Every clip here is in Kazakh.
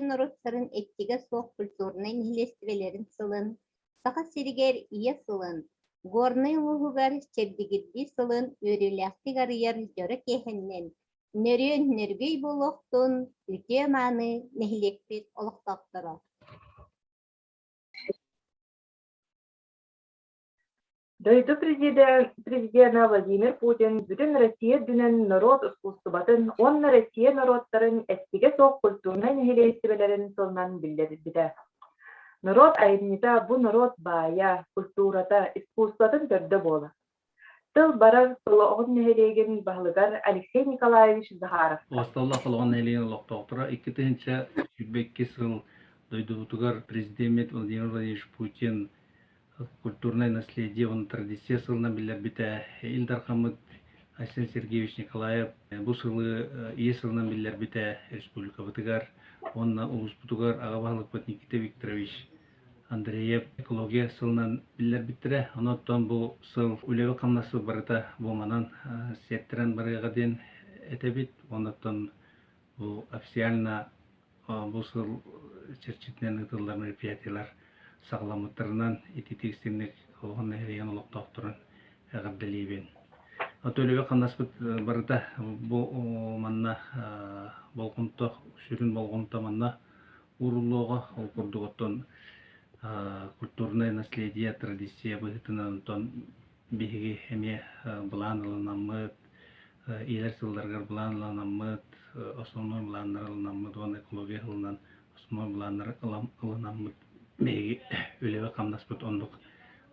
Россия народтарын эттиге соқ культурный нилестивелерин сылын, саха сиригер ие сылын, горный лугугар чебдигидди сылын өрүләхтиг арыяр жөрө кехеннен, нөрүн нөргөй болохтун үтө маны нехилекпит олохтактара. Дойду президента Владимир Путин бүтін Россия дүнен народ искусствобатын, онна Россия народтарын эстиге соқ культурный нехилестибелерин сылынан билдерди. Народ айнита бу народ бая, культурата, искусствотын төрдө бола. Тыл барар сылоғын нехилеген бағлыгар Алексей Николаевич Захаров. Осталла сылоғын нехилеген олықтауқтыра, 2-тінші сүрбекке сыл дойдубутугар президент Владимир Владимирович Путин культурное наследие, он традиция сылынан билер бите. Илдар Хамыт Арсен Сергеевич Николаев бу сылы ие сылынан билер бите республика бытыгар. Онна улус бутугар Ағабағлық бат Никита Викторович Андреев экология сылынан билер биттере. Оноттон бу сыл үлеви камнасы барыта болманан сеттерен барыга ден этебит. Оноттон бу официально бу сыл черчитнен ытылар мероприятиялар сағламыттарынан ититекстернек оған әреген олықтақтырын әғабдалейбен. Атөлігі қандаспыт барыта бұл манна болғынта, сүрін болғынта манна урулуға ол күрдіғыттон культурное наследие, традиция бұғытынан бігігі әме бұланылынамыд, елер сылдарғар бұланылынамыд, основной бұланылынамыд, он экология ғылынан основной бұланылынамыд меги үлеви камдаспыт ондук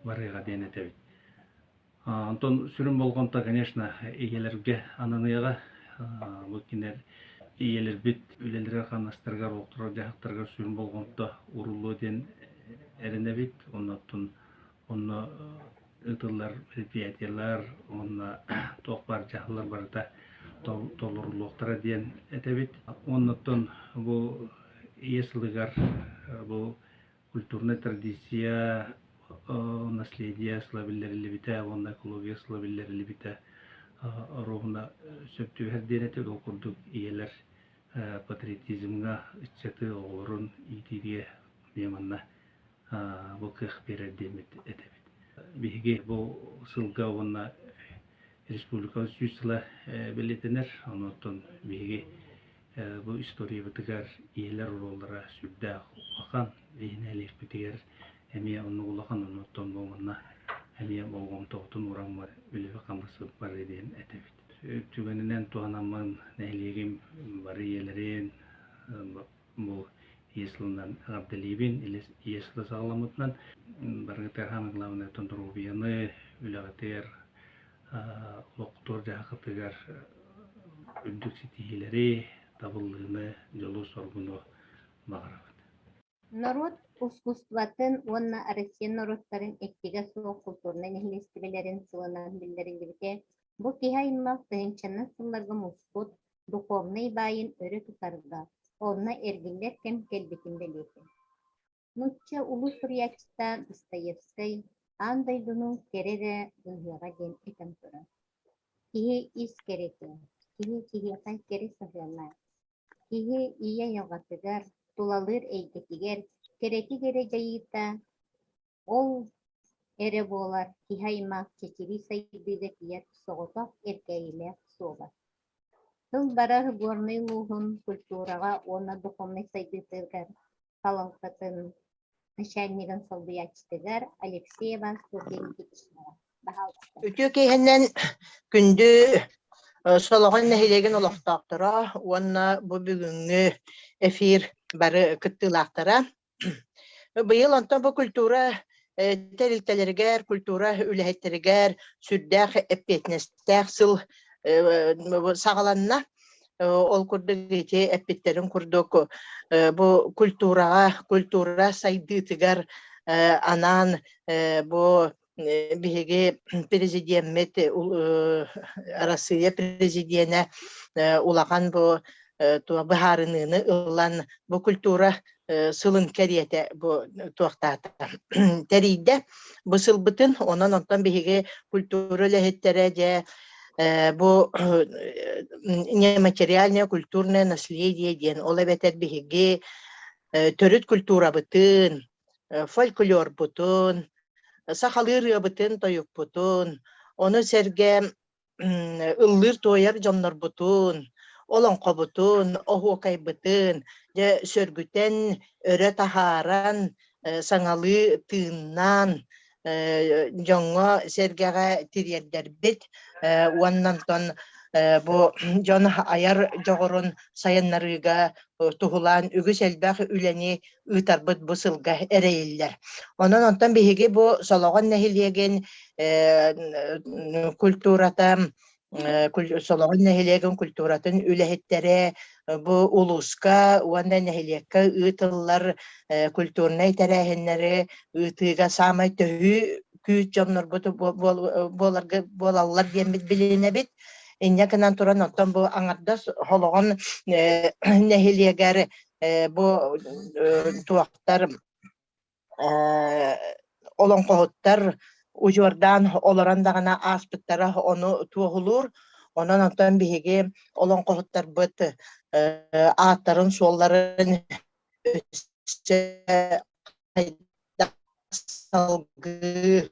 барыга ден этебит. Антон сүрүн болгонта, конечно, ийелерге ананыяга бу кинер ийелер бит үлелерге камдастырга октура жактарга сүрүн болгонта урулуу ден эренебит. Оннотун онно ытылар, предприятиялар, онна токпар жахлар барыта толурлуктара ден этебит. Оннотун бу ийесылыгар бу культурная традиция, наследие славиллерли бите, онда экология славиллерли бите, ровно сөптүбер денете окурдук иелер патриотизмга иччети олорун итиге деманна бу кых берер демет этебит. Биге бу сылга онна республика үсүсла билетенер, онотон биге бу история битигер иелер роллара сүрдө ақан вейнелек битигер эмие онну улахан оноттон болманна эмие болгон тоотун урамар үлүбө камысы бар edен этебит. Түгөнүнөн туанамын нелегим бар иелерин бу иеслынан Абдалибин иеслы сагламытынан баргытар ханы главный тондурубияны үлөгөтер локтор жакытыгар үндүк ситилери табыллыны жолу соргуну багарабыт. Народ искусстватын онна Россия народтарын эттиге соқ культурный нехилестибелерин сылынан билдирилибите. Бу кихаймак тыгынчанын сылларга мускут духовный байын өрө тутарга, онна эргиллер кем келбетин белети. Нучча улус риячта Достоевский андай дуну керере дуньяга ден этем тура. Кихи ис керети, кихи кай кере сахрана. Кихи ия йогатыгар тулалыр эйгетигер керети кере жайыта ол эре болар кихаймак чечири сайдыга кияр соғотақ эркейлер соға. Тыл барар горный луғын культурага она духовный сайдытыгар каланкатын начальниган салбыячтыгар Алексеева Сурденкичнара. Үтө кейхеннен күндү солоған нәхилеген олықтақтыра, онна бұ бүгінгі эфир бары кыттылақтыра. Бұйыл онтан бұ культура тәрілтелергер, культура үләхеттерігер, сүрдәқ әппетнестәқ сыл сағаланна ол күрдік ете әппеттерін күрдік. Бұ культура сайдытыгар анан бұ биһиги президент Россия президенте улахан бу быһарыныны ылан бу культура сылын кериете бу туактата терийде бу сылбытын онон биһиги культура лехеттере же бу нематериальное культурное наследие ден ол эбетер биһиги Төрүт культура бытын, фольклор бутун, сахалыры бытын тоюк бутун, оны серге ыллыр тояр жоннор бутун, олонко бутун, охуокай бытын, же сөргүтен өрө тахаран, саңалы тыыннан, жоңго сергега тирьердербит, уаннантон бу жон аяр жогорун сайыннарыга тухулаан үгүс элбэх үлени ыытарбыт бу сылга эрэйиллер. Онон онтон биһиги бу сологон нэһилиэгин культурата сологон нэһилиэгин культуратын үлэһиттере бу улуска уанна нэһилиэкка ыытыллар культурнай тэрээһиннери ыытыга самай төһү күүт дьоннор болаллар диэмбит билинэбит. Иннякынан туран оттон бу аңардас хологон нэһилиэгэр бу туактар олонкоһуттар ужуордаан олоран дагана ааспыттара ону туохулуур. Онон оттон биһиги олонкоһуттар быт ааттарын суолларын салгы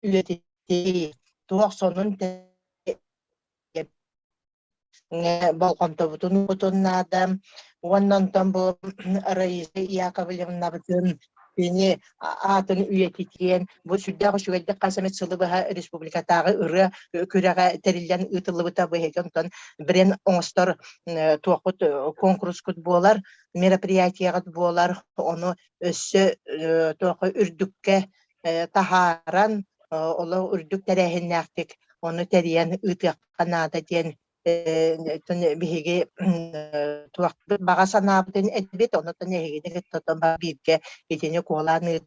үлетити туох сонун балконтобутун бутуннаада уоннонтон бу Раиса Яковлевна бутун бини атын үйетитиен бу сүрдәгы шүгәлдә касамет сылыбыга республикатагы ыры күрәгә терилдән ытылыбыта быһегонтон брен оңстор туакыт конкурс кут болар мероприятиягы болар оны өссө туакы үрдүккә тахаран оло үрдүк тәрәһиннәктик оны тәриян ытыкканада ден биһиги туакты бага санаабытын эдбит онотон эхигини тотон ба биирге итини куолааны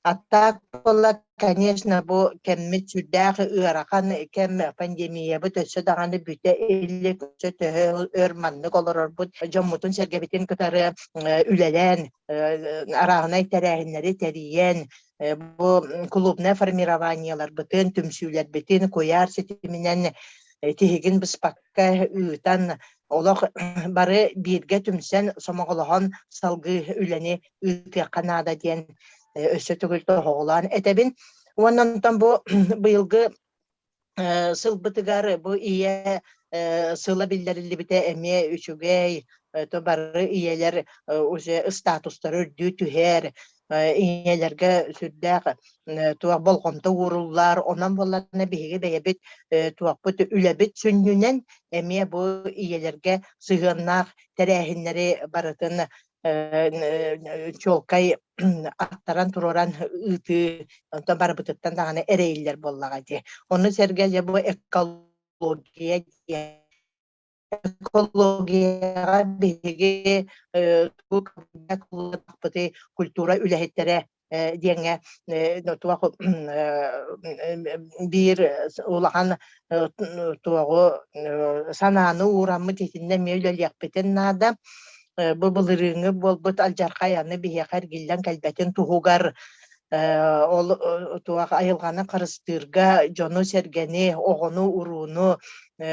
аттаак болла, конечно, бу кеммит сүрдээх ыарахан кем пандемиябыт өссө даганы бүте элек өссө төһө өр маннык олорорбут жоммутун сергебитин кытары үлэлэн араагынай тэрээхиннери териен бу клубный формированиялар бытын түмсүүлер битин куяр сетиминен тихигин быспакка ыытан олох бары биирге түмсен сомоголохон салгы үлени ыытыакканаада диэн өссө түгүл тоһоголаан этебин. Уоннантан бу быйылгы сылбытыгар бу ие сыла биллерилибите эмие үчүгэй то бары иелер уже статустар өрдүү түһэр иелерге сүрдээх туак болгонто ууруллар онон болларына биһиги бэйэбит туакпыт үлэбит сүннүнэн эмие бу иелерге сыһыаннаах тэрээхиннери барытын чолкай аттаран туроран ыты онтон барбытыттан дагана эрэйиллер боллага ди. Оны сергеле бу экологияга биһиги культура үлэһиттере диэҥэ туох биир улахан туогу санааны uuramмыт итинне мөөлөлиэхпитин наада бу былырыыңы болбут алжаркай аны биһиэхэр гиллэн кэлбэтин туһугар ол туах айылганы карыстыырга жону сергени оҕону урууну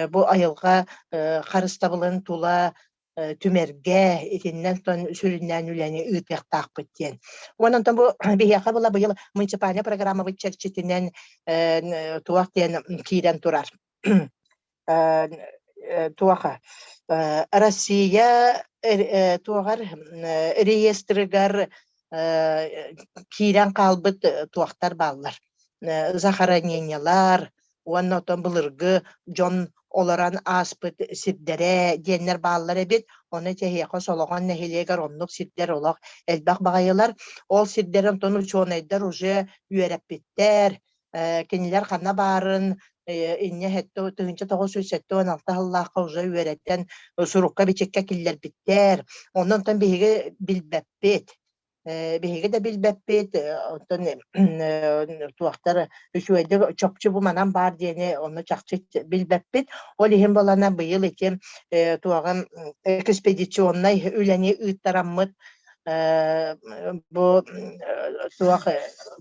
бу айылга карыстабылын тула түмерге итиннен тон сүрүннән үлени ыытыактаакпыт диэн. Ононтон бу биһиэхэ була быйыл муниципальный программа чэрчитинен туах диэн киирэн турар. Туаха Россия туагар реестрыгар киирэн каалбыт туактар бааллар. Захоронениялар, уоннотон былыргы жон олоран ааспыт сирдере диэннер бааллар эбит, оны тэһиэхэ сологон нэһилиэгэр оннук сирдер олох элбэх баҕайылар. Ол сирдерин тону чуонайдар уже үөрэппиттер, кинилер ханна баарын инне хетто тыгынча тоҕус үсетто алта хыллаахха уже үөрэттен сурукка бичекке киллербиттер. Оннон биһиги билбэппит. Биһиги да билбэппит. Онтон туактар үчүөйдө чопчу бу манан баар диэни онну чахчыт билбэппит. Ол иһин болана быйыл ити туаган экспедиционнай үлени ыыттараммыт бу туах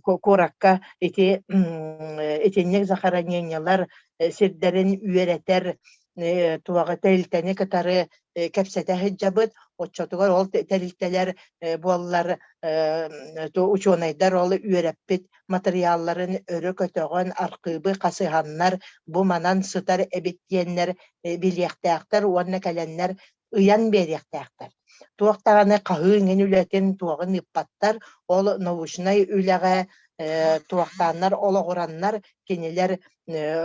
куракка ити итиннек захоронениялар сирдерин үөретер туага тэлтени кытары кепсете хыджабыт, отчотугар ол тэлтелер буоллар ученыйдар ол үөреппит материалларын өрө көтөгөн аркыбы касыганнар бу манан сытар эбиттиеннер билиэхтээхтер уонна кэленнер ыян бериэхтээхтер. Туактаганы каһыыңын үлэтин туагын ыппаттар ол научнай үлэҕэ туактааннар ологураннар кинилер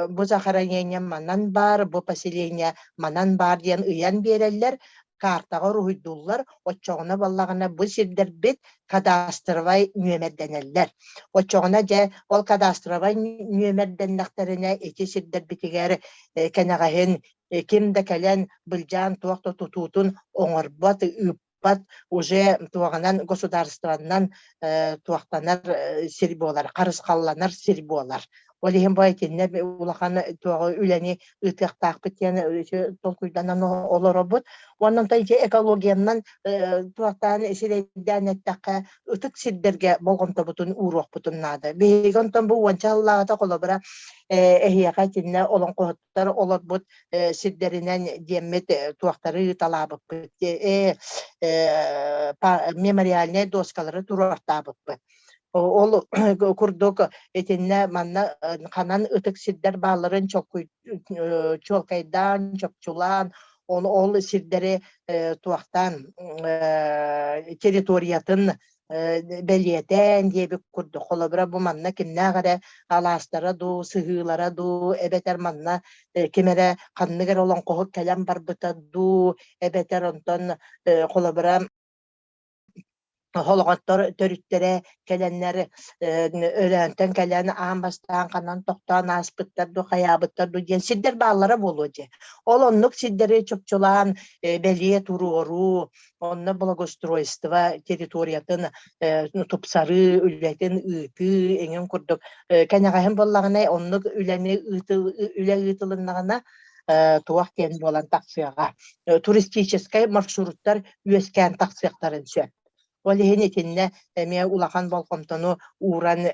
бу захаранение манан бар, бу поселение манан бар диэн ыян береллер, картага руйдуллар, отчоғына баллагана бу сирдербит кадастровай нөмерденеллер. Отчоғына же ол кадастровай нөмерденнектерине эти сирдербитигер кенегаһин кимде келен былжаан туакта тутуутун оңорбат, ыппат, уже туаганан государствонан туактанар сирбуолар, карыскалланар сирбуолар. Олиһин байтинне улахан туага үлени ытыктаакпыт яна толкуйданан олоробут. Оннан тайже экологиянан туактаан сирейдәнеттәккә ытык сирдерге болгонтобутун уруокпутун нады. Бейгонтон бу уанчаллаата колобра эхияка тинне олон кохоттар олорбут сирдеринен диэммит туактары талабыппыт. Мемориальный доскалары туруартабыппыт. Ол курдук этинне манна канан ытык сирдер бааларын чолкайдан, чопчулан, ол сирдери туактан территориятын белиетен диэбик курдук. Холобра бу манна киннаагара алаастара ду, сыһыылара ду, эбетер манна кемере канныгер олон кохук келен барбыта ду, эбетер онтон холобра холготтор төрүттере келеннер өрөөнтөн келен аамбастаан канан токтоон ааспыттар ду хаябыттар ду диэн сиддер бааллара болуу же. Ол оннук сиддери чопчулаан белие туруору, онно благоустройство территориятын тупсары үлэтин ыты эңин курдук кенегаһын боллагына оннук үлени үле ытылыннагына туак тен болан таксыяга туристический маршруттар үескән таксыяктарын сөп. Олиһин итинне эме улахан болкомтону уран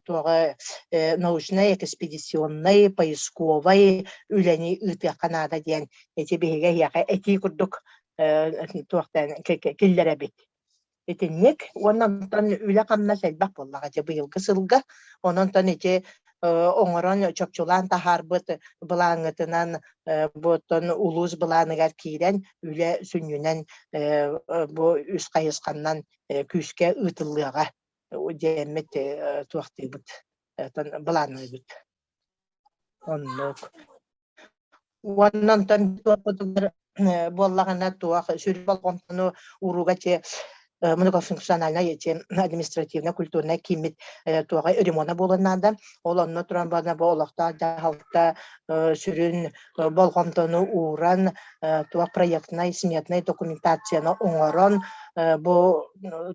туага научной экспедиционной поисковой үлени ытыаканада диэн эти биһиге яка эти курдук туактан киллере бит. Итинник оннан үле камна сэлбак боллага же быйылгы сылга оннан эти оңорон чопчулан тахарбыт былаңытынан ботон улус былааныгар киирен үле сүннүнен бу үс кайысканнан күскө ытыллыга диэммит туактыбыт былааныгыт оннук оннан боллагана туак сүрүп болгонтону уругаче многофункциональная административно-культурная кимит туага ремонта болонада ол онно туран бана болокта жаалта сүрүн болгонтону уран туа проектной сметной документацияны оңорон бу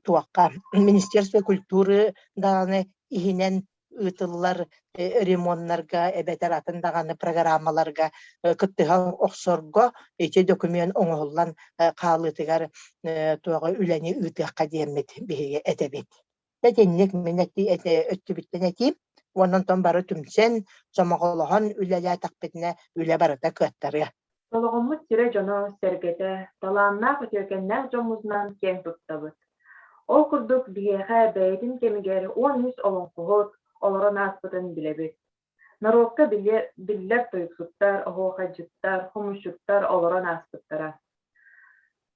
туакка Министерство культуры даны ихинен ытыллар ремонтларга эбетер атындаганы программаларга кыттыга оксорго эти документ оңоллан каалытыгар туага үлени ытыакка диэммит биһиге этебит. Тетенник минети өттүбүттен эти оннан тон бары түмсен сомоголохон үлелэ такпитне үле барыта кыттары. Сологоммут сире жоно сергете, талааннаах өтөкеннээх жомузнан кең туттабыт. Ол курдук биһиэхэ бэйэтин кемигер 13 олонкуһут олорон ааспытын билебит. Народка биллер тойуксуттар, оҕуохаджыттар, хомушчуттар олорон ааспыттара.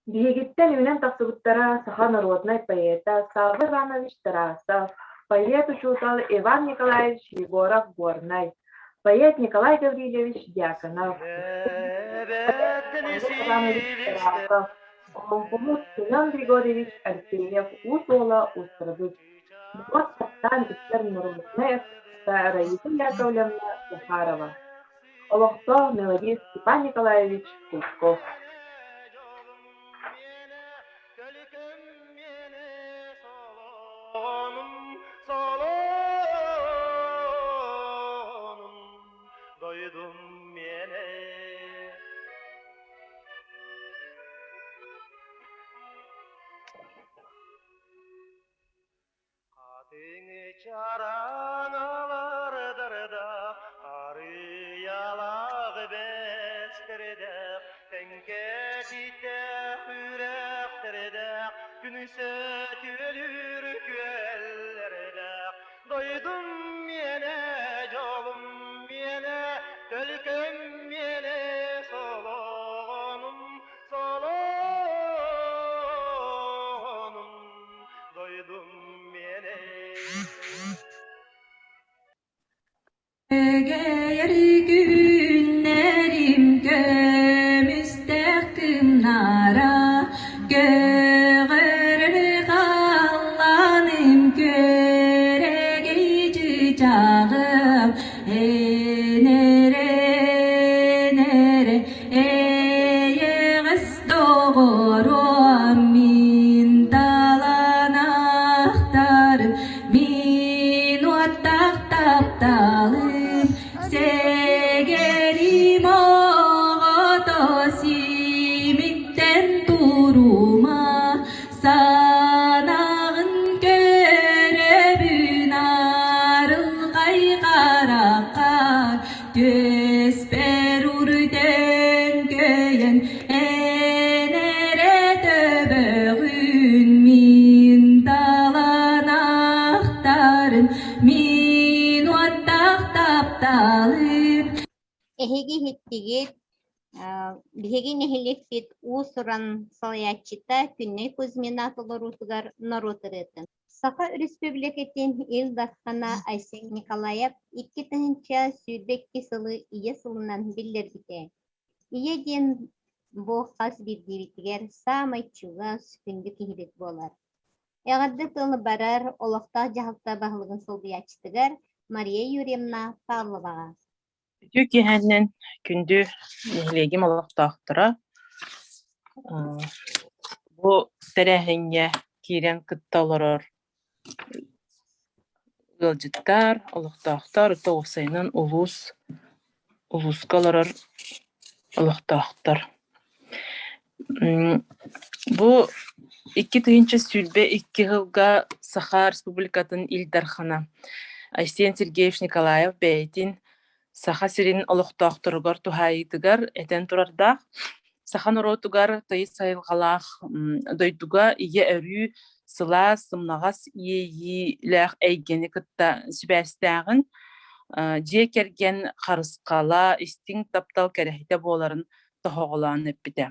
Биһигиттен үнен тахсыбыттара саха народной поэта Савва Иванович Тарасов, поэт учутал Иван Николаевич Егоров Горный, поэт Николай Гаврилевич Дьяконов, Олонкумут Семен Григорьевич Арсеньев Усола Устробыт. Вот капитан Истер Нурмутнеев, Раиса Яковлевна Захарова. Олохто мелодист Степан Николаевич Кусков. Çaranlardır da arıyalar bestir Doydum yine yolum yine tölküm yine solonum solonum doydum yine Eğer günlerim müstakım nara görür kallanım göregici çağım nere eğes doğru min dalanaktarım min vatak taptalım segerim oğutu simitten duruma sanağın görevün arılgay karakar göz berurden göyen enere töböğün min dalanaktarın min vatak taptalım. Ehegi hittigit, bihegi nehiliksit usuran salayatçıta Күнней Кузьминатылы рутугар наротырытын. Саха Республикатын ил датхана Айсен Николаев 2-нче сүйдекки сылы ие сылынан биллербите. Ие ден бу хас биддибитигер самай чуга сүкүндү кихилик болар. Эгадды тылы барар олохта жахалта бахылыгын сылдыячтыгар Мария Юрьевна Павловага. Tük yeğenin gündü nehlegim olaktaqtıra. Bu terehenge kiren kıttalarır. Gılcıttar, olaktaqtar, ıta osayının uluskalarır olaktaqtar. Bu 2 sülbe 2 yılga Saha Respublikatın İldarxana Aysen Sergeyevич Nikolayev beytin Saha sirin oloqtaqtırgar tuhayıdıgar eten turarda Saha norotugar tayı sayılgalaq doyduga iye örü sıla sımnağas iyeyiləq əygeni kıtta sübərstəğin je kergen qarısqala istin taptal kərəhitä boların tohoğulan epide.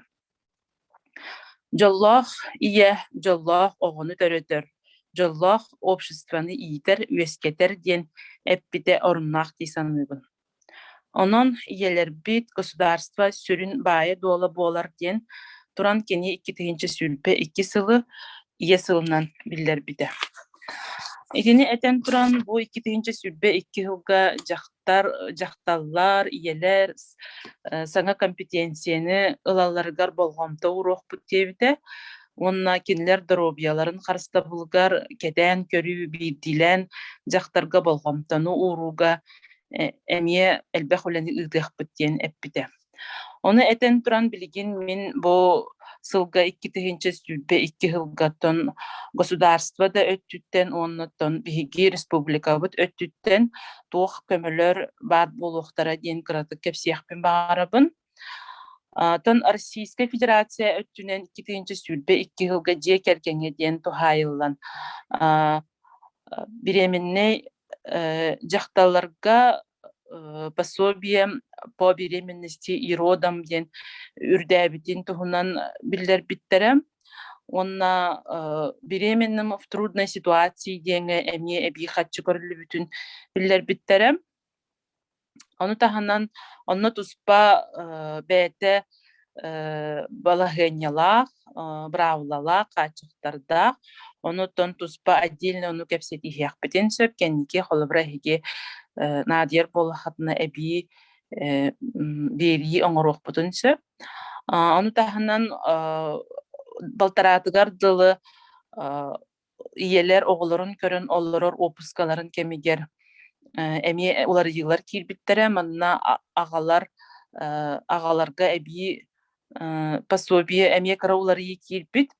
Jolloh iye jolloh oğunu törötör. Jolloh обществаны iyiter üesketer diyen epide orunaq disanıbın. Onun iyeler bit gосударство sürün baye dola bolar diyen turan keni 2 sülpe 2 sılı iye sılından biller bide. Ekini eten turan bu 2 sülpe 2 yılga jahtallar, iyeler sana kompetensiyeni ılallargar bolğamta uruq bu tevide. Onna kinler dorobiyaların qarsta bulgar keden körü bildilen jahtarga bolğamtanu uruga emiye elbaq olani ıdıq bitiyen epide. Onu eten turan bilgin min bu sılga 2 sülpe 2 yılgaton gосударство da öttütten onnoton bihigi respublika bit öttütten toq kömülör bar boluqtara den kıratık kepsiyakpin bağırabın. Ton Российская Федерация öttünen 2 sülpe 2 yılga je kerkenge den tuhayıllan bireminne jahtallarga пособие по беременности и родам ден үрдәбитин туһунан биллер биттерем. Онна беременным в трудной ситуации дене эмне эби хатчы көрүлү бүтүн биллер биттерем. Onu tahandan onu tuspа бәте балагынялак, бравлалак, качыктарда. Onu тон туспа отдельно onu кепсети хяхпетен сөпкеннике холобра хиге Надир болахатына эби бери оңоруq бутун сөп. Onu tahandan baltaratыгар дылы иелер оғыларын көрін оларыр опускаларын кемигер эми олар йылар кирбиттере манна ағаларга эби пособие эми караулары кирбит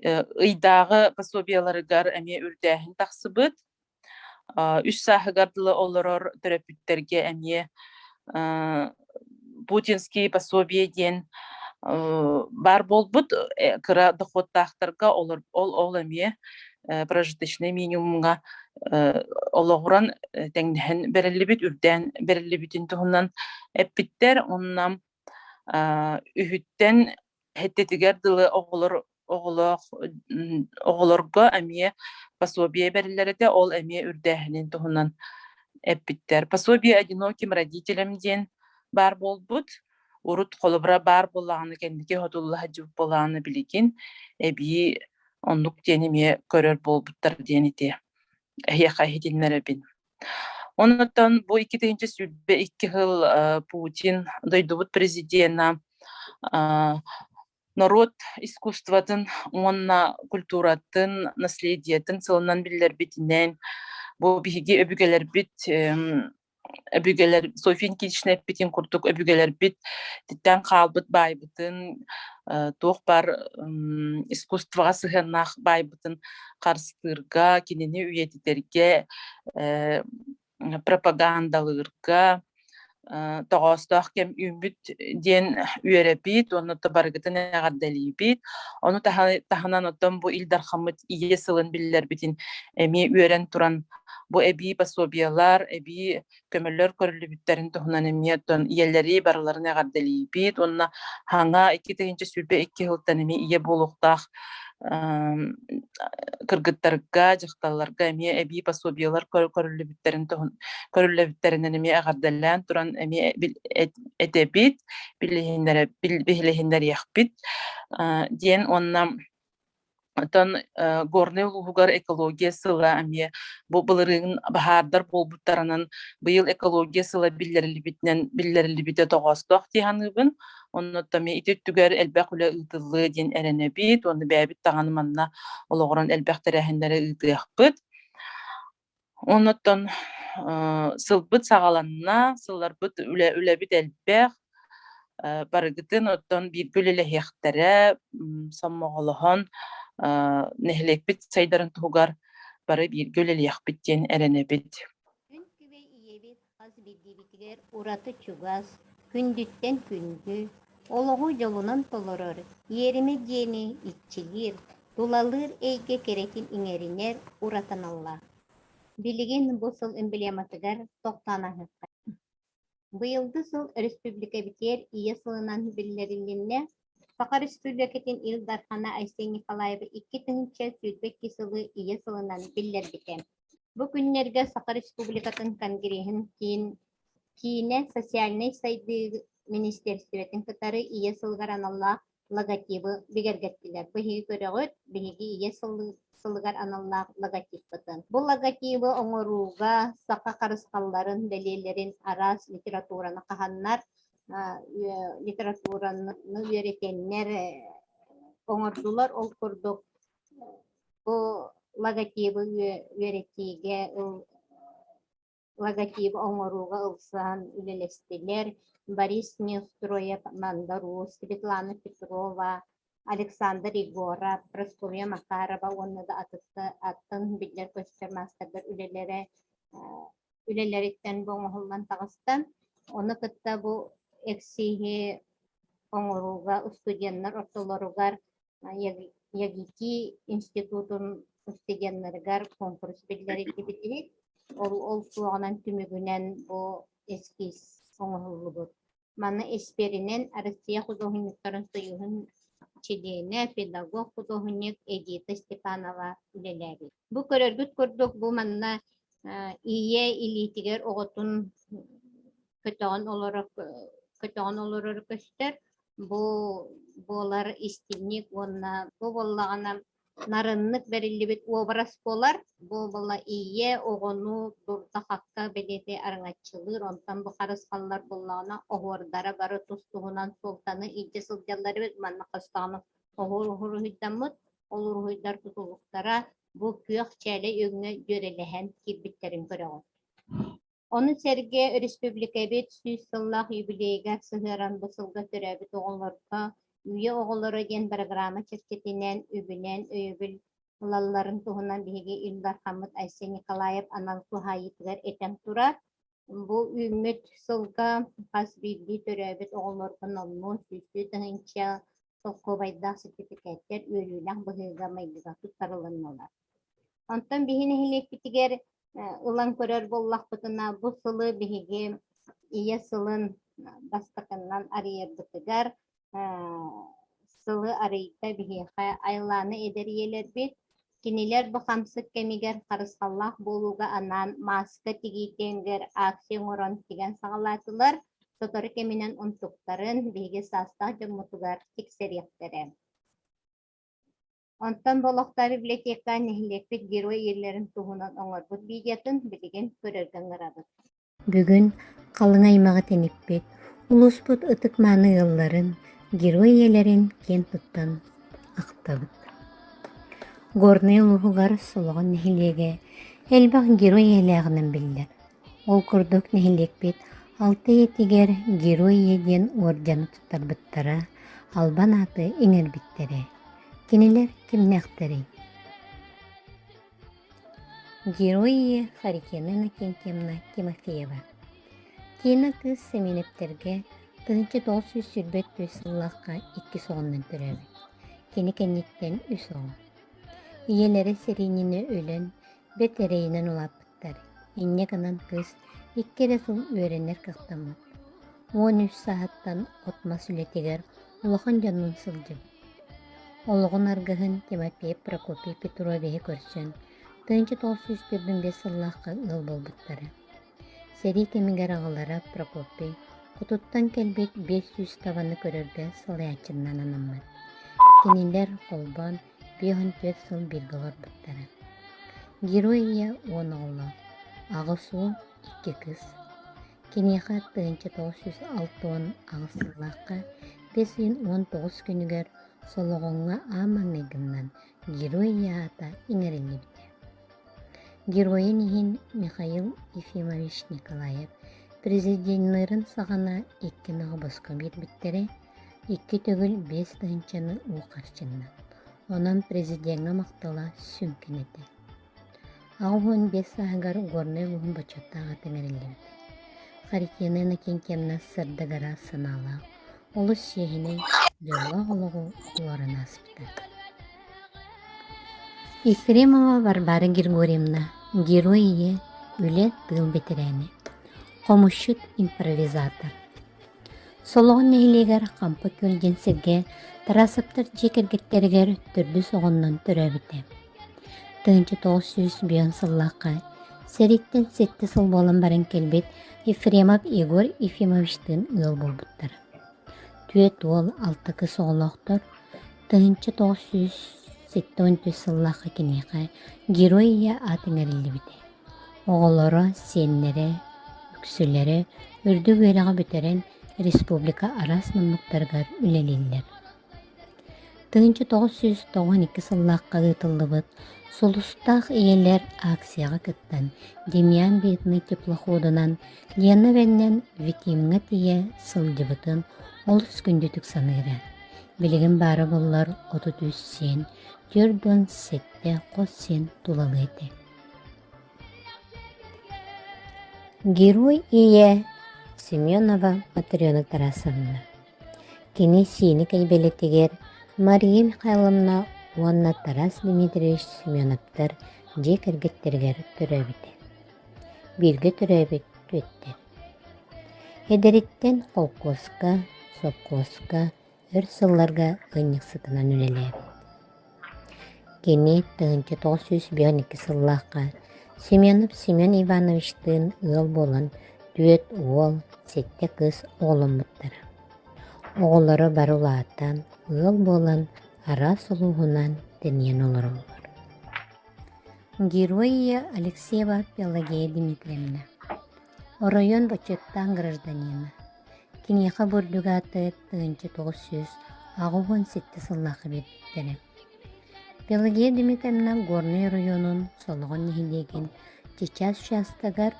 ыйдагы пособияларыгар эми үрдәһин тахсыбыт 3 сахыгардылы олорор төрөпүттерге эмие путинский пособие диэн бар болбут кыра доходтахтарга ол эми прожиточный минимумга ологуран теңнен берилибит үрден берилибитин туһунан эппиттер оннан үһүттен хеттетигер дылы оголорго эмие пособие берилерде ол эмие үрдэхинин туһунан эппиттер пособие одиноким родителям диэн бар болбут урут холобра бар боллаганы кендики хотулла жуп боллаганы билигин эби оннук денеме көрөр болбуттар диэнити эхайхитиннеребин. Оннотон бу 2-нче сүрбе 2 жыл Путин дойдубут президентна народ искусствотын, онна культуратын, наследиятын сылынан билер битинен бу биги өбүгелер бит өбүгелер Софин кичне битин курдук өбүгелер бит титтен калбыт байбытын тох бар искусствога сыгынах байбытын карстырга кинени үйетитерге пропагандалырга тоғостақ кем үмбіт ден үйеребит, оны табаргытын ағардалибит. Оны таханан оттан бұ илдар хамыт ие сылын білілер бітін әме үйерен туран бұ әбі пособиялар, әбі көмілер көрілі біттерін тұхынан әме оттан иелері барыларын ағардалибит. Онына хаңа 2-нче сүрбе 2 жылдан әме ие болуқтақ кыргыттарга жакталларга эми эби пособиялар көрүлүбүттеринен эми агардалан туран эми этебит билихиндер яхпит диен онна тон горный улугар экология сыла эми бу былырын бахардар болбуттарынан быйыл экология сыла биллерилибите тогосток тиhanыбын. Онноттан итеттүгер элбек үле ытылы ден эренебит, оны бәбит тағаныманна олығыран элбек тәрәхіндері ытыяқпыт. Онноттан сылбыт сағаланна, сылларбыт үлебит элбек, барыгытын оттан бір бөлелі хектері, саммағылыған нехлекбит сайдарын туғар бары бір бөлелі яқпыт ден эренебит. Күн күбе иебит қаз биддибитигер ураты чугас, күндүттен күндү, олоғу жолунан толорор, ерими дени итчилир, тулалыр эйге керекин иңеринер уратаналла. Билигин бу сыл эмблематыгар тоқтана хыкка. Быйылды сыл республика битер ие сылынан биллерилинне, Сақа республикатын Илдархана Айсен Николаева 2-нче сүрбекки сылы ие сылынан биллер битен. Бу күннерге Сақа республикатын конгрессин Кийине социальный сайды министерстветін кытары ие сылгар аналла логотипы бигергеттилер. Быхи көрөгөт, бихиги ие сылгар аналла логотип бытын. Бұл логотипы оңоруга сақа қарысқалларын, дәлелерін арас литератураны қаханнар, литератураны үйретеннер оңордулар, ол көрдік. Бұл логотипы үйретеге логотипы оңоруга ылсан үлелестилер. Борис Неустроев, Мандару, Светлана Петрова, Александр Егоров, Прасковья Макарова, оны да аттын битлер көстермастырдыр үлелеріттен боңғылдан тағыстан. Оны кытта бұл эксиге оңоруга студенттер ортолоругар Ягики институтун студенттергар конкурс битлери кебитирит. Ол суағынан түмігінен бұл эскиз оңғылы. Маны эсперинен Россия художниктарын союзун чедене педагог художник Эдита Степанова үлелери. Бу көрөргүт көрдүк, бу манна ие илитигер оғытын көтөғын олорор көстер. Болар истивник, бу боллағана нарыннык берилибит образ болар. Бу болла ие оғыну дурда хакка белете араңатчылыр. Онтан бу қарысқалар боллағана оғырдара бары тустуғынан солтаны иде сылдялары бет манна қастағаны оғыр хүйдамыт, олыр хүйдар тұтулықтара бу күйақ чәлі өңі жөреліген кебіттерін көріғын. Оны серге республика бет 100 сыллақ юбилейгер сығыран бұсылға түрәбіт оғыларға үйе оғылары ген программа черкетінен өбінен өйбіл лалларын туғынан бігі Илдар Хамыт Айсен Николаев анал туғайытығар етен тұрар. Bu ümmet sılga hasbirli törəbit oğullardan olmuş süsü dağınca Sokobayda sertifikatlar örülen bıhıga maydıga tutarılanmalar. Ondan bihine hilekbitiger ılan körör bollak bıtına bu sılı bihige iya sılın bastakından arayar bıtıgar sılı arayıda bihiga aylanı ederiyeler bit. Kiniler bu hamsık kemiger karıskallah boluga anan maska tigitenger aksiyon oran tigen sağlatılar. Sotoru keminen untukların bihige sastah jommutugar tikseriyaktare. Ondan bolokta biblioteka nehilekbit geroy yerlerin tuhunan oңорбут бидиятын билеген көрөргөн ырабыт. Бүгүн калың аймагы тениппит, улуспут ытык мааны ылларын, герой иелерин кен туттан актабыт. Горный улугар сологон нехилеге, элбак герой иелегинен биллер. Ол курдук нехилекпит, 6-7 герой иеден ордяны туттарбыттара, албан аты эңербиттере. Кенелер кимнектери. Герои Харикенина Кентемна Тимофеева. Кена кыз семенептерге тынчы 900 сүрбет төсыллаққа 2 соғыннан түрәбі. Кені кеннеттен үс оғы. Иелері серейнені өлін, бет әрейінен олапыттар. Инне канан кыз 2 сол өренер қықтамыд. 13 сағаттан отма сүлетегер улахан жанын сылжып. Олығын арғығын Тимофеев Прокопий Петровихе көрсін, тынчы 945 сыллаққа ыл болбыттары. Сери кемігер ағылара Прокопий құтуттан келбет 500 таваны көрерге сылаячыннан анаммат. Кенелер қолбан 5-4 сыл біргілер бұттары. Героия 10 оғылы, ағысу 2 кыз. Кенеға тынчы 906 ағыз сыллаққа 519 күнігер Сологонга амаңнегіннан героя ата иңерелі біте. Героя нехін Михаил Ефимович Николаев президентлерін сағана 2 нағы басқа бір біттері 2 төгіл 5 дұнчаны уқарчынна. Онан президентға мақтала сүнкен еті. Ағуын 5 сағығар горны ұғын бачаттаға теңерелі біте. Харикенена кенкемна сырдығара сынала. Олыс сиехіне жолға-олығы оларын аспыты. Ефремова Варвара Григорьевна, герои үле тыл бетерәне. Комушут импровизатор. Солығын нәйлегер қампы көлген серге тарасыптыр жекергеттергер түрді соғыннан түрі біте. Тыңчы 900 бүйін сыллаққа сериттен сетті сыл болын барын келбет Ефремов Егор Ефимовичтің ыл болбыттыр. Түйет ол 6 кыз оғылықтыр. Тыңчы 974 сыллаққа кенеға героия атын әрілі біде. Оғылары, сенлері, үксілері үрді өйраға бүтерен республика арас мұнлықтарғар үлелелер. Тыңчы 992 сыллаққа ғытылды бұд, солыстақ иелер акцияға кіттен Демьян бетіні теплоходынан Лена бәннен Викимға тие сылды бұтын олыс күнді түк санығыра. Білігін бары болар 33 сен, 4 сетте қос сен тулалы еті. Герой ие Семенова Матрена Тарасовна. Кені сені кәйбелетігер Мария Михайловна Уанна Тарас Дмитриевич Семеновтар жек әргеттергер түрәбіті. Бірге түрәбіт өтті. Эдереттен қолқосқа, сопқосқа, өр сылларға ғынық сытынан үлелі. Кені 952 сыллаққа Семенов Семен Ивановичтың ыл болын дүет ол, сетте кыз оғылын бұттары. Оғылары барулааттан ыл болын ара сұлуғынан дінен олар олар. Героия Алексеева Пелагея Дмитриевна. Район почеттан гражданина. Кинеха бурдугаты 1900 ағуын сетті сыллақы беттері. Пелагея Дмитриевна Горный районын солығын нехилеген Чечас шастагар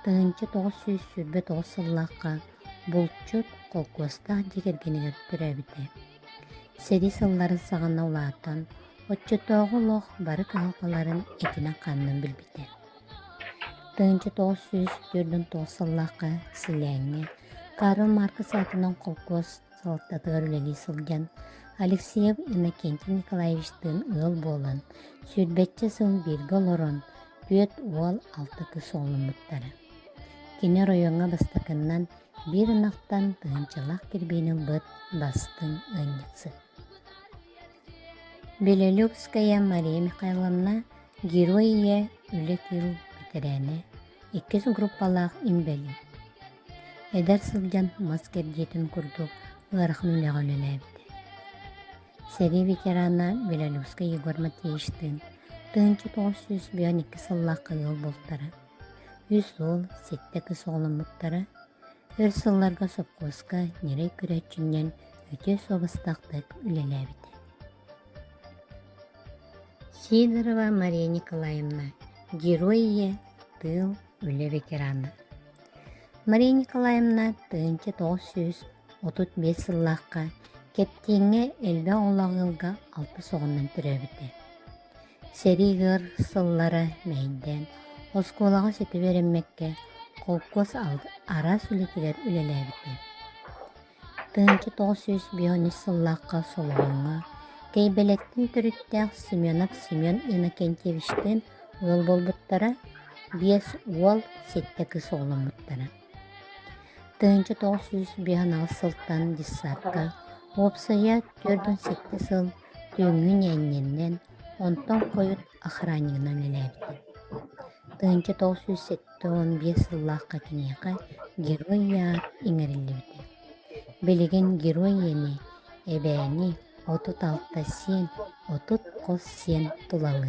1900 сүрбет сыллаққа бұлтчут қолқостақ дегергенегер түрәбіті. Сери сылларын сағына улаатан, отчутоғы лоқ бары қалқаларын етіне қанның білбіті. 1994 сылләңе Карл Маркс атынан колхоз салаттатыгар үлели сылган Алексеев Иннокентий Николаевичтен ыл болан сүрбетче сыл бирге олорон 4 уол 6 кыз олымыттары. Кене районга бастаканнан bir ынактан тыгынчылак кирбейнин быт бастын ыньысы. Белелюкская Мария Михайловна героия үлек ыл бетерәне 2 группалах имбели. Эдер сылжан маскер жетін курдук ырахын үлег өлеләбіді. Сери ветерана Белелюкская Егор Матвеевичтин 1912 сыллақ ыл болтары. 100 ол 7 кыз олымыттары өр сылларга сопкоска нерей күрәтчүннен өте соғыстақтық үлеләбіді. Сидорова Мария Николаевна героия тыл үле ветераны. Мария Николаевна 1935 сыллаққа кептеңе әлбә олағылға 6 соғынан түрәбіді. Серигір сыллары мәйден осколаға сеті веренмекке колкос ара сүлетілер үлеләбіді. 1905 сыллаққа солғанға кейбелеттің түріттәқ Семенов Семен Иннокентьевичтен ол болбыттара 5 уол 7 кыз олымыттара. 1905 сылтан диссатқа опсая 4-7 сыл түйіңін әнненнен онтан қойыт охранигынан үлеләбіді. 1915 сыллаққа кенеға героя иңерілібіді. Білеген герояны әбәні 36 сен, 39 сен тулалы.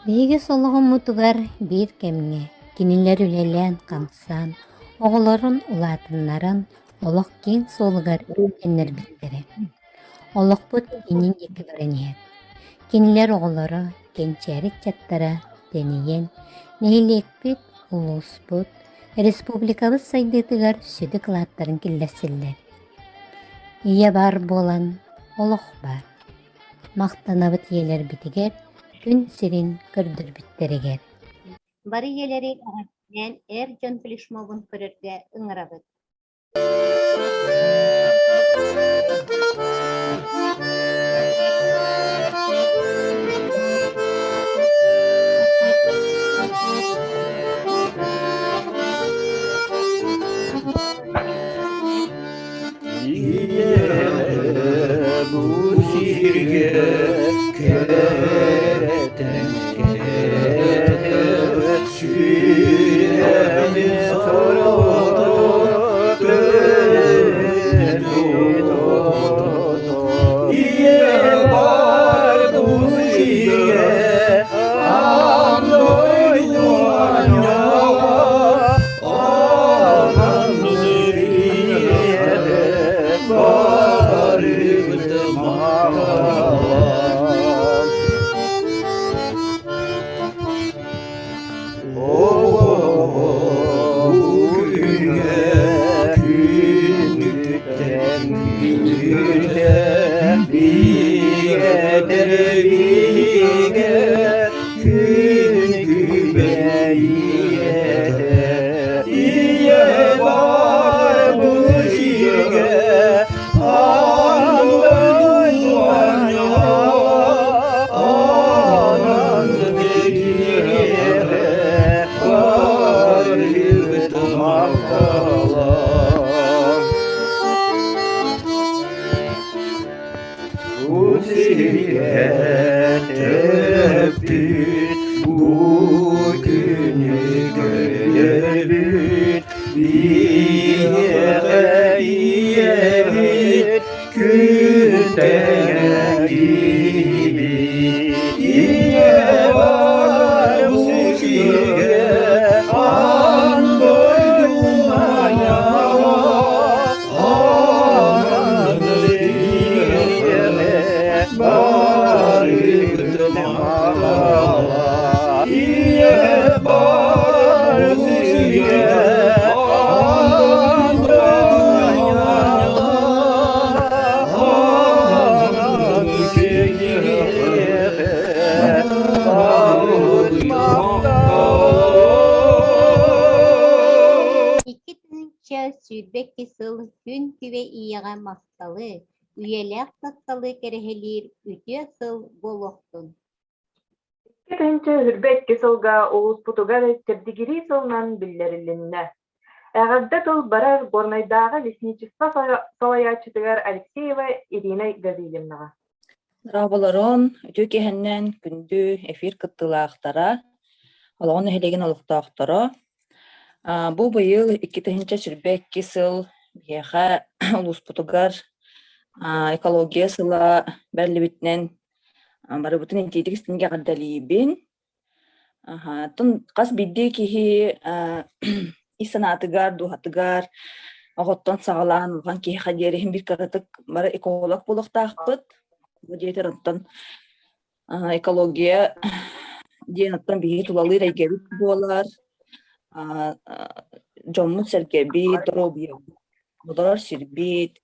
Бейге солығын мұтығар бір кәміне, кенелер үлелән қамсан, оғыларын ұлатынларын олық кен солығар үлкенлер біттері. Олық бұд енен екі біріне. Кенелер оғылары кенчәрік чаттара денеген, нәйлек біт ұлыс бұд, республикабыз сайдетігар сөді қылаттарын келләсілдер. Ие бар болан, олық бар. Мақтанабыт елер бітігер, күн сирин көрдір біттерегер. Бары елері ағаттен әр жон флешмобын көрерге ыңырабыт. Bu sirge kereten süremi sarıldı İye var bu sirge andoydu anyağa anam niriyede barıgdı mağalam günge kündükten güne bigedir bige gün gübeyiye iye var bu şirge andoydu anyağa anan niriyede barıgdı mağalam bu sirge tepkit bu günü görerbit İyevit künden gibi İye var bu şirge andoydum ayağa anan niriyede barıgdım ağalar İye var bu şirge andoydum ayağa anan ve iyağa mastalı, üyelek tattalı kerehelir, ütüye sıl boloktun. Ketинче хүрбекке сылга улус путугар тебдигири сылнан биллерилинне. Әгәрдә тыл барар горнайдагы лесничество салаячытыгар Алексеева Ирина Гавриловнаға. Раболорон өтө кеһеннен күндү эфир кыттылаактара, олоон эхелеген олуктаактара. Бу быйыл 2-нче сүрбекки сыл бияха улус путугар экология сыла бәрлибитнен барыбытын интидигистинге гаддалибин. Тун кас бидди кихи исанатыгар, духатыгар, оготтон сагалаан улган кихи хадерихин бир каратык бары эколог болуктаакпыт. Бу диетер оттон экология диен оттон бии тулалы рейгебит болар. Жоммут сергебит, доробия, бодор сирбит,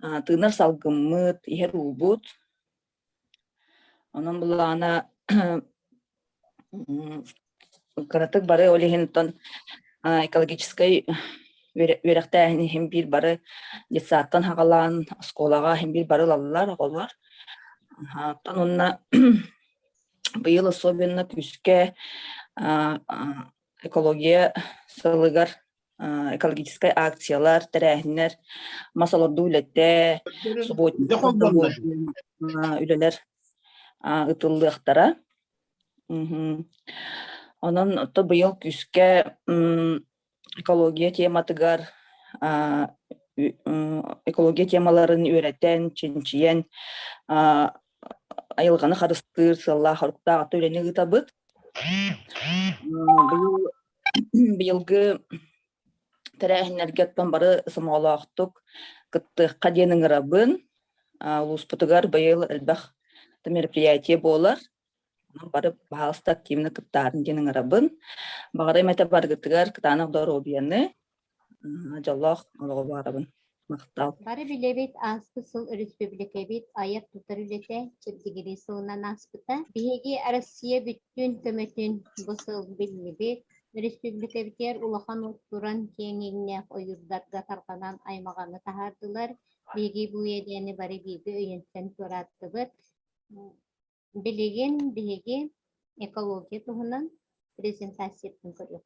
тыынар салгыммыт, ихер улбут. Онон булана каратык бары олихинтон экологической верехтәһин хим бир бары детсаттан хагалан школага хим бир бары лаллар оголлар. Танунна быйыл особенно күскә экология сылыгар экологической акциялар тәрәһиннәр масаларда үләттә субботник үләләр ытыллыктара. Онон то быйыл күскә экология тематыгар экология темаларын өйрәтән, чинчиен айылганы харыстыр сылла харукта аты үләне гытабыт. Быйылгы тәрәһиннәргә тан бары сымалактык кытты каденең рабын улус путугар быйыл элбах мероприятие болар. Бары баалста активны кыттарын денең рабын. Багыры мәтә баргытыгар кытаны доробияны жаллах алга барабын. Мактал. Бары билебит аспысыл республикабит аяк тутар үлете чебдигири сылынан аспыта. Биһиги Россия бүттүн көмөтүн бысыл билибит. Республикабитер улахан оттуран кеңигне ойурдарга тарканан аймаганы тахардылар. Биһиги бу едени бары биги өйөнтен тураттыбыт. Билеген биһиги экология туһунан презентациясын көрүп.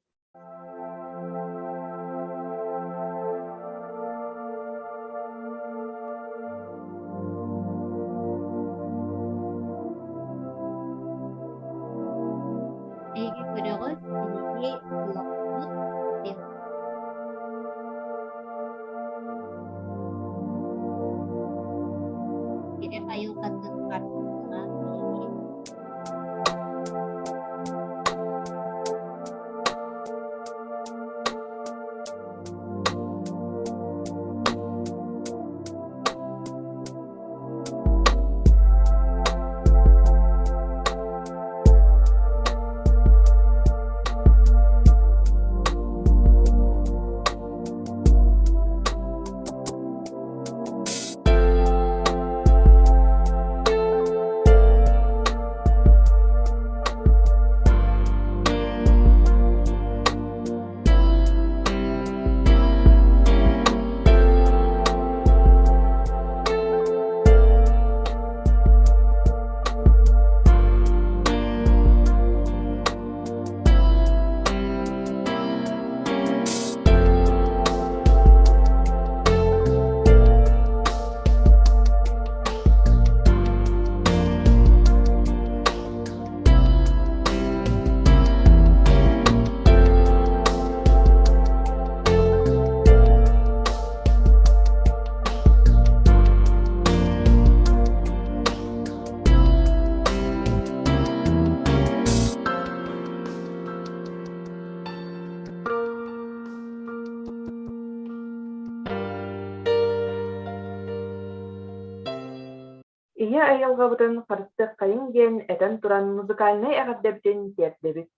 Ия айылга бутын харыстык кайын ген этен туран музыкальный агаддептен тердебит.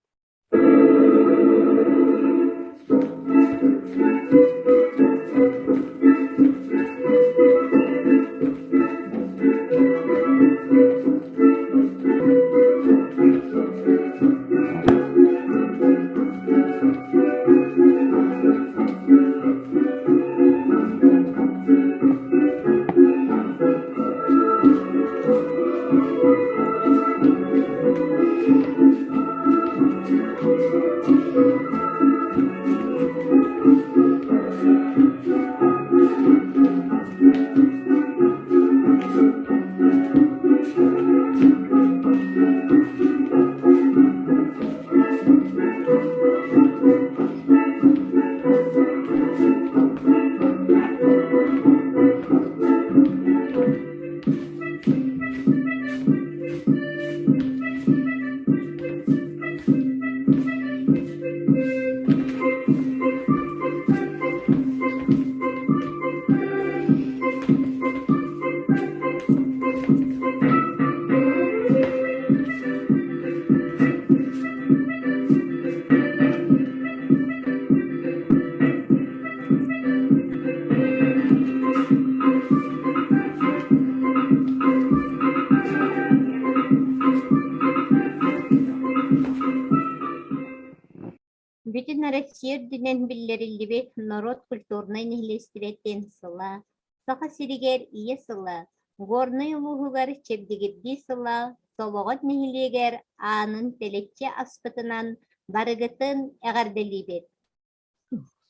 Онна Россия дүнен биллерилибит народ культурный нихилестиреттен сыла, саха сиригер ие сыла, горный улугугар чебдигидди сыла, сологот нихилегер анын телекче аспытынан барыгытын эгарделибет.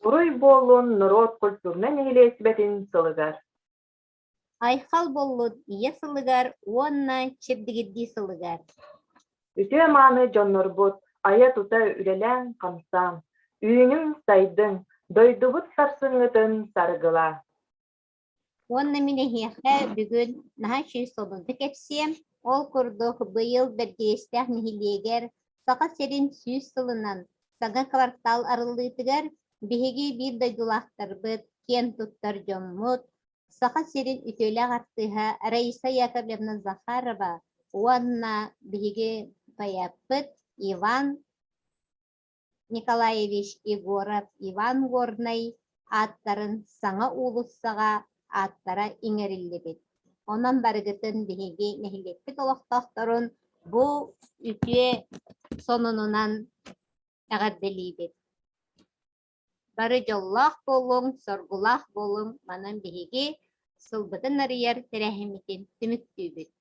Уруй болун народ культурна нехилесбетин сылыгар. Айхал боллут ие сылыгар, онна чебдигидди сылыгар. Үтө маны жоннорбут, ая тута үрелен камсан, үйүнүң сайдың, дойдубут сарсыңытын саргыла. Онна минехе бүгүн наха шүй сонунду кепсем, ол курдук быйыл бердестях нихилегер, сака серин сүүс сылынан, сага квартал арылытыгар, биһиги бир дойдулахтарбыт, кен туттар жоммут, сака серин үтөле артыха Раиса Яковлевна Захарова, онна биһиги баяппыт Иван Николаевич Егоров, Иван Горный аттарын саңа улуссага аттара иңериллибит. Онан барыгытын биһиги нехилеппит олохтохторун бу үтүе сонунунан эгарделибит. Бары жоллах болуң, соргулах болуң, манан биһиги сылбытын арыяр терәһимитин түмүктүүбүт.